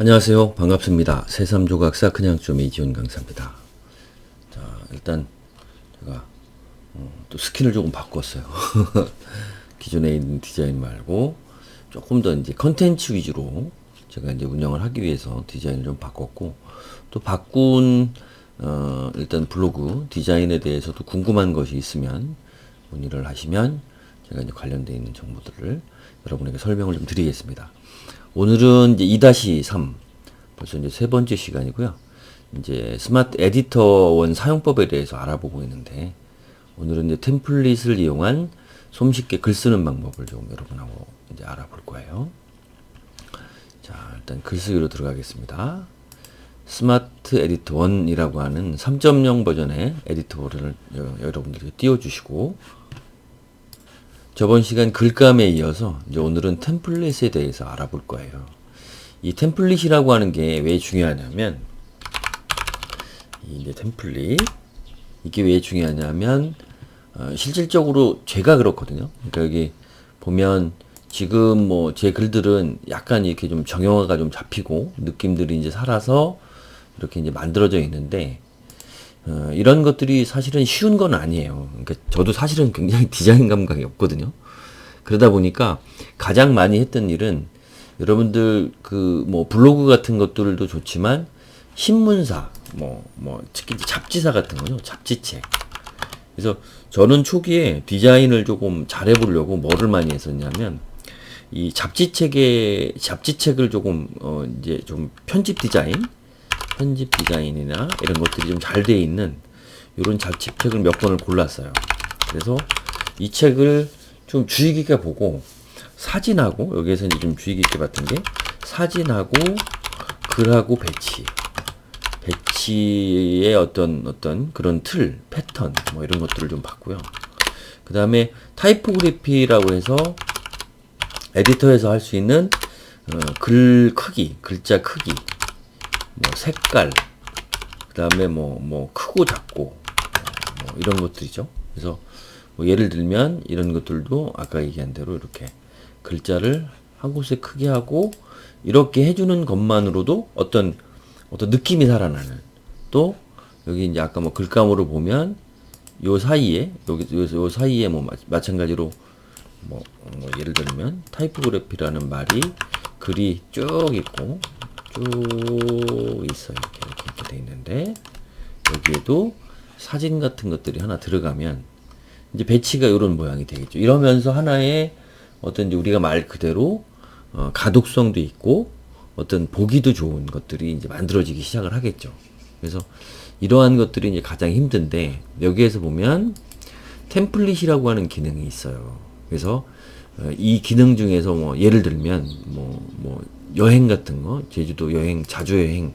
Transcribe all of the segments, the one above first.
안녕하세요. 반갑습니다. 새삼조각사 그냥 좀 이지훈 강사입니다. 자, 일단 제가 또 스킨을 조금 바꿨어요. 기존에 있는 디자인 말고 조금 더 이제 컨텐츠 위주로 제가 이제 운영을 하기 위해서 디자인을 좀 바꿨고, 또 바꾼 일단 블로그 디자인에 대해서도 궁금한 것이 있으면 문의를 하시면 제가 이제 관련되어 있는 정보들을 여러분에게 설명을 좀 드리겠습니다. 오늘은 이제 2-3 벌써 이제 세 번째 시간이고요. 이제 스마트 에디터 원 사용법에 대해서 알아보고 있는데, 오늘은 이제 템플릿을 이용한 손쉽게 글 쓰는 방법을 좀 여러분하고 이제 알아볼 거예요. 자, 일단 글쓰기로 들어가겠습니다. 스마트 에디터 1이라고 하는 3.0 버전의 에디터를 여러분들이 띄워주시고, 저번 시간 글감에 이어서 이제 오늘은 템플릿에 대해서 알아볼 거예요. 이 템플릿이라고 하는 게 왜 중요하냐면, 이제 템플릿 이게 왜 중요하냐면 실질적으로 제가 그렇거든요. 그러니까 여기 보면 지금 뭐 제 글들은 약간 이렇게 좀 정형화가 좀 잡히고 느낌들이 이제 살아서 이렇게 이제 만들어져 있는데, 이런 것들이 사실은 쉬운 건 아니에요. 그러니까 저도 사실은 굉장히 디자인 감각이 없거든요. 그러다 보니까 가장 많이 했던 일은, 여러분들 그 뭐 블로그 같은 것들도 좋지만 신문사, 특히 잡지사 같은 거죠. 잡지책. 그래서 저는 초기에 디자인을 조금 잘해보려고 뭐를 많이 했었냐면, 이 잡지책을 조금 이제 좀 편집 디자인이나 이런 것들이 좀 잘 돼 있는 이런 잡지책을 몇 권을 골랐어요. 그래서 이 책을 좀 주의 깊게 보고, 사진하고, 여기에서 이제 좀 주의 깊게 봤던 게 사진하고 글하고 배치의 어떤 그런 틀, 패턴 뭐 이런 것들을 좀 봤고요. 그 다음에 타이포그래피라고 해서 에디터에서 할 수 있는 글 크기, 글자 크기, 뭐 색깔, 그 다음에 뭐 크고 작고 뭐 이런 것들이죠. 그래서 뭐 예를 들면 이런 것들도 아까 얘기한 대로 이렇게 글자를 한 곳에 크게 하고 이렇게 해주는 것만으로도 어떤 느낌이 살아나는. 또 여기 이제 아까 뭐 글감으로 보면 요 사이에 요 사이에 뭐 마찬가지로 뭐 예를 들면 타이포그래피라는 말이 글이 쭉 있고 쭉 있어요. 이렇게 돼 있는데, 여기에도 사진 같은 것들이 하나 들어가면 이제 배치가 이런 모양이 되겠죠. 이러면서 하나의 어떤 이제 우리가 말 그대로 가독성도 있고 어떤 보기도 좋은 것들이 이제 만들어지기 시작을 하겠죠. 그래서 이러한 것들이 이제 가장 힘든데, 여기에서 보면 템플릿이라고 하는 기능이 있어요. 그래서 이 기능 중에서 뭐 예를 들면 뭐 여행 같은 거, 제주도 여행, 자유여행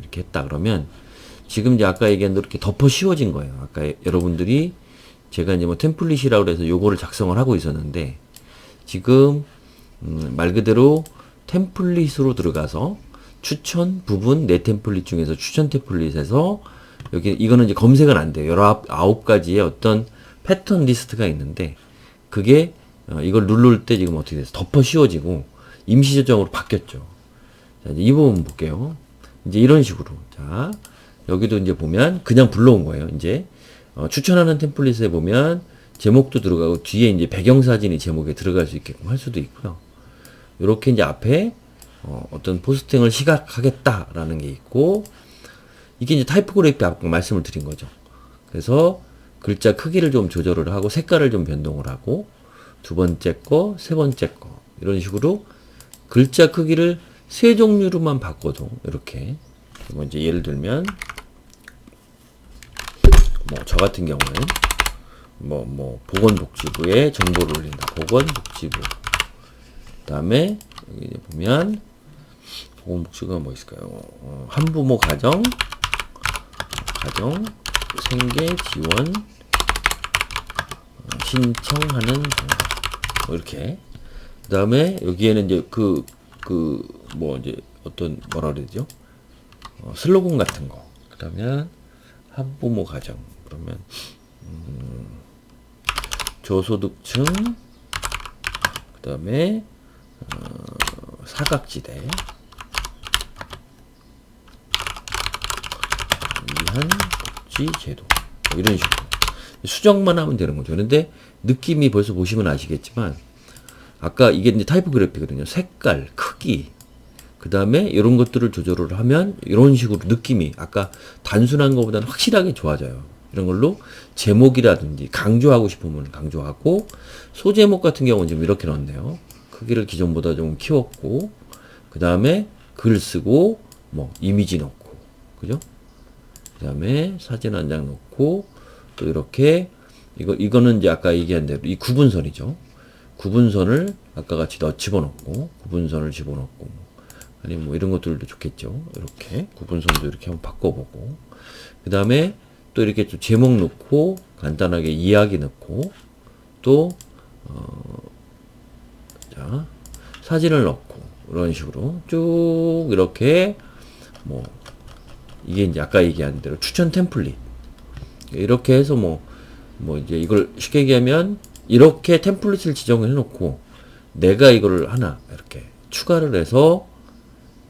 이렇게 했다 그러면, 지금 이제 아까 얘기한 대로 이렇게 덮어 씌워진 거예요. 아까 여러분들이 제가 이제 뭐 템플릿이라고 해서 요거를 작성을 하고 있었는데, 지금 말 그대로 템플릿으로 들어가서 추천 부분, 내 템플릿 중에서 추천 템플릿에서 여기 이거는 이제 검색은 안 돼요. 19가지의 어떤 패턴 리스트가 있는데, 그게 이걸 누를 때 지금 어떻게 돼서 덮어 씌워지고 임시 저장으로 바뀌었죠. 자, 이제 이 부분 볼게요. 이제 이런 식으로. 자, 여기도 이제 보면 그냥 불러온 거예요. 이제 추천하는 템플릿에 보면 제목도 들어가고 뒤에 이제 배경사진이 제목에 들어갈 수 있게끔 할 수도 있고요. 이렇게 이제 앞에 어떤 포스팅을 시각하겠다라는 게 있고, 이게 이제 타이포그래피 아까 말씀을 드린 거죠. 그래서 글자 크기를 좀 조절을 하고 색깔을 좀 변동을 하고, 두 번째 거, 세 번째 거 이런 식으로 글자 크기를 세 종류로만 바꿔도 이렇게 뭐 이제 예를 들면 뭐 저 같은 경우는 뭐 보건복지부에 정보를 올린다. 보건복지부. 그다음에 여기 보면 보건복지부가 뭐 있을까요? 한부모 가정 생계 지원 신청하는 방법. 뭐 이렇게. 그다음에 여기에는 이제 뭐 이제 어떤 뭐라 그래야 되죠? 슬로건 같은 거. 그러면 한부모 가정. 그러면 저소득층, 그 다음에 사각지대 위한 복지 제도 뭐 이런 식으로 수정만 하면 되는 거죠. 그런데 느낌이 벌써 보시면 아시겠지만 아까 이게 이제 타이포그래피거든요. 색깔, 크기, 그 다음에 이런 것들을 조절을 하면 이런 식으로 느낌이 아까 단순한 것보다는 확실하게 좋아져요. 이런 걸로 제목이라든지 강조하고 싶으면 강조하고, 소제목 같은 경우는 지금 이렇게 넣었네요. 크기를 기존보다 좀 키웠고, 그 다음에 글 쓰고 뭐 이미지 넣고, 그죠? 그 다음에 사진 한 장 넣고, 또 이렇게 이거는 이제 아까 얘기한 대로 이 구분선이죠. 구분선을 아까 같이 집어넣고, 구분선을 집어넣고, 아니면 뭐 이런 것들도 좋겠죠. 이렇게 구분선도 이렇게 한번 바꿔보고, 그 다음에 또 이렇게 또 제목 넣고 간단하게 이야기 넣고, 또 자 사진을 넣고, 이런 식으로 쭉 이렇게 뭐 이게 이제 아까 얘기한 대로 추천 템플릿 이렇게 해서 뭐 이제 이걸 쉽게 얘기하면 이렇게 템플릿을 지정을 해놓고 내가 이거를 하나 이렇게 추가를 해서,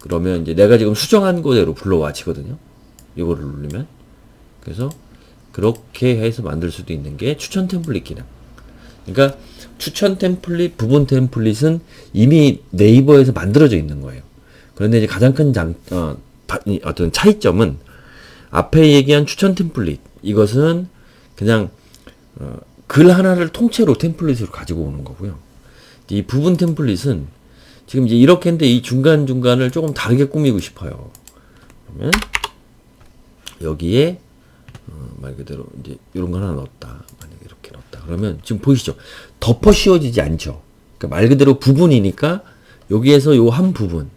그러면 이제 내가 지금 수정한 거대로 불러와지거든요. 이거를 누르면. 그래서 그렇게 해서 만들 수도 있는 게 추천 템플릿 기능. 그러니까 추천 템플릿, 부분 템플릿은 이미 네이버에서 만들어져 있는 거예요. 그런데 이제 가장 큰 어떤 차이점은 앞에 얘기한 추천 템플릿, 이것은 그냥 글 하나를 통째로 템플릿으로 가지고 오는 거고요. 이 부분 템플릿은 지금 이제 이렇게 했는데 이 중간중간을 조금 다르게 꾸미고 싶어요. 그러면 여기에 말 그대로 이제 이런 거 하나 넣었다. 만약에 이렇게 넣었다. 그러면 지금 보이시죠? 덮어 씌워지지 않죠. 그러니까 말 그대로 부분이니까 여기에서 요 한 부분,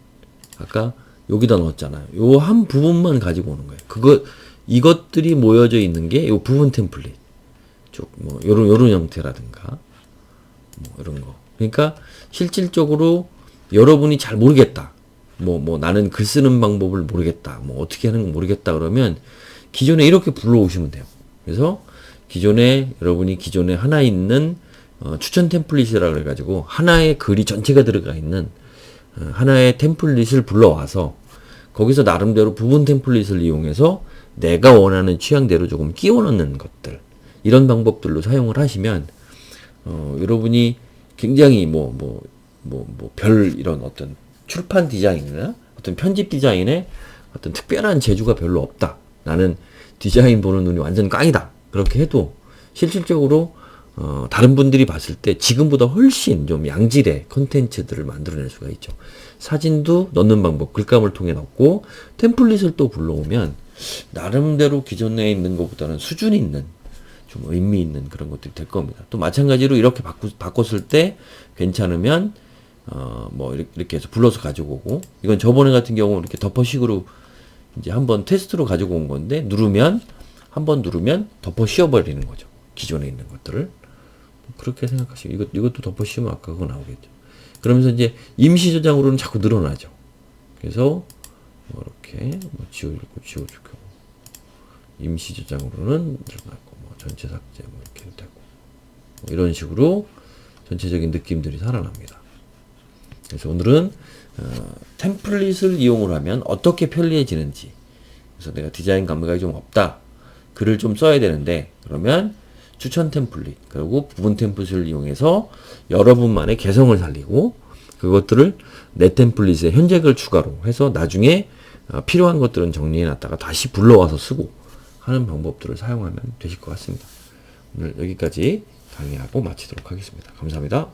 아까 여기다 넣었잖아요. 요 한 부분만 가지고 오는 거예요. 이것들이 모여져 있는 게 요 부분 템플릿. 쭉 뭐 요런 형태라든가 뭐 이런 거. 그러니까 실질적으로 여러분이 잘 모르겠다. 뭐 나는 글 쓰는 방법을 모르겠다. 뭐 어떻게 하는 거 모르겠다. 그러면 기존에 이렇게 불러오시면 돼요. 그래서 여러분이 기존에 하나 있는 추천 템플릿이라 그래가지고 하나의 글이 전체가 들어가 있는 하나의 템플릿을 불러와서 거기서 나름대로 부분 템플릿을 이용해서 내가 원하는 취향대로 조금 끼워 넣는 것들, 이런 방법들로 사용을 하시면 여러분이 굉장히 별 이런 어떤 출판 디자인이나 어떤 편집 디자인에 어떤 특별한 재주가 별로 없다. 나는 디자인 보는 눈이 완전 깡이다. 그렇게 해도 실질적으로 다른 분들이 봤을 때 지금보다 훨씬 좀 양질의 컨텐츠들을 만들어낼 수가 있죠. 사진도 넣는 방법, 글감을 통해 넣고 템플릿을 또 불러오면 나름대로 기존에 있는 것보다는 수준 있는, 좀 의미 있는 그런 것들이 될 겁니다. 또 마찬가지로 이렇게 바꿨을 때 괜찮으면 이렇게 해서 불러서 가지고 오고, 이건 저번에 같은 경우 이렇게 덮어식으로 이제 한번 테스트로 가지고 온 건데, 한번 누르면 덮어 씌워버리는 거죠. 기존에 있는 것들을. 그렇게 생각하시면, 이것도 덮어 씌우면 아까 그거 나오겠죠. 그러면서 이제 임시 저장으로는 자꾸 늘어나죠. 그래서 이렇게 지워주고, 임시 저장으로는 늘어나고, 전체 삭제 이렇게 되고, 이런 식으로 전체적인 느낌들이 살아납니다. 그래서 오늘은 템플릿을 이용을 하면 어떻게 편리해지는지, 그래서 내가 디자인 감각이 좀 없다, 글을 좀 써야 되는데, 그러면 추천 템플릿, 그리고 부분 템플릿을 이용해서 여러분만의 개성을 살리고, 그것들을 내 템플릿에 현재 글 추가로 해서 나중에 필요한 것들은 정리해놨다가 다시 불러와서 쓰고 하는 방법들을 사용하면 되실 것 같습니다. 오늘 여기까지 강의하고 마치도록 하겠습니다. 감사합니다.